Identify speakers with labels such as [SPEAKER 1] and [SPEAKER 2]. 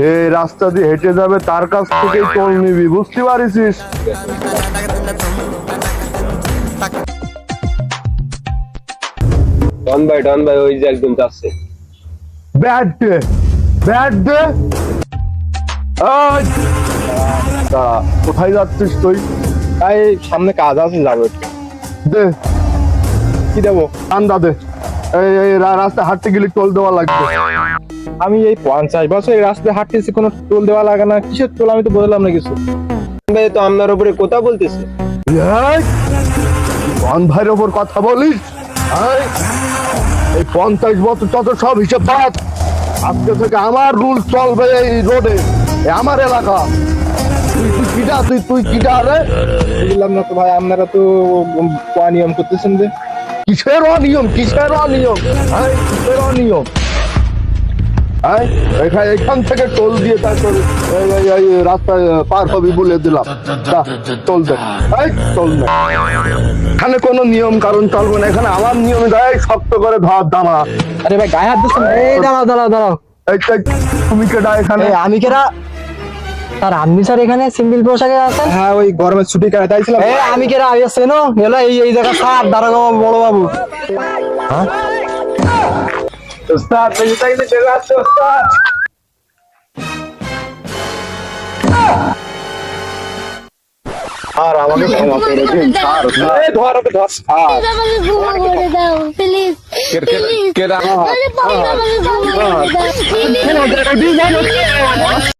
[SPEAKER 1] এই রাস্তা দিয়ে হেঁটে যাবে তার কাছ থেকেই টোল নিবি, বুঝতে পারিস?
[SPEAKER 2] ডন ভাই ওই যে একদম যাচ্ছে।
[SPEAKER 1] ব্যাট দে, ব্যাট দে। এই, দাঁড়া, কোথায় যাচ্ছিস তুই?
[SPEAKER 2] তাই সামনে কাজ আছে, যাবো একটু।
[SPEAKER 1] দে,
[SPEAKER 2] কি দেবো?
[SPEAKER 1] চান্দা দে। এই রাস্তা হাঁটতে গেলে টোল দেওয়া লাগবে।
[SPEAKER 2] আমি এই 50 বছর এই রাস্তায় হাঁটতেছি, কোনো টোল দেওয়া লাগে না? কিসের টোল আমি তো বললাম না কিছু। ভাই তো আপনার উপরে কথা বলতেছে।
[SPEAKER 1] কোন ভাইয়ের ওপর কথা বলিস? এই 50 বছর তত সব হিসেব বাদ। আজকে থেকে আমার রুল চলবে এই রোডে, আমার এলাকা। তুই কিটা, তুই কিটা রে?
[SPEAKER 2] বুঝলাম না তো ভাই, আপনারা তো নিয়ম করতেছেন যে।
[SPEAKER 1] কিসের অনিয়ম, কিসের অনিয়ম, কিসের অনিয়ম? এখান থেকে টোল দিয়ে তারপর এই রাস্তায় পার হবি বলে দিলাম। টোল দে, টোল দে। এখানে কোনো নিয়ম কারণ চলবে না, এখানে আমার নিয়মে দেয় শক্ত করে ধর দামা।
[SPEAKER 2] আরে ভাই গায়ে হাত দিচ্ছেন।
[SPEAKER 3] এই দাঁড়াও দাঁড়াও দাঁড়াও,
[SPEAKER 1] তুমি কেডা এখানে?
[SPEAKER 3] আমি কেরা? স্যার আপনি স্যার এখানে সিম্পল পোশাকে আছেন?
[SPEAKER 2] হ্যাঁ, ওই গরমের ছুটি কাটাইছিলাম।
[SPEAKER 3] আমি কেরা? আমি চেনো এলো এই জায়গা স্যার দাঁড়াও বড় বাবু।
[SPEAKER 2] ওস্তাদ বেঁচে চলে আসছে ওস্তাদ।
[SPEAKER 1] আর আমাকে ক্ষমা করে দিন স্যার।
[SPEAKER 2] ধর ওকে ধর।
[SPEAKER 4] আমাকে ক্ষমা করে দাও প্লিজ, প্লিজ। আরে ভাই আমাকে ক্ষমা করে দাও প্লিজ।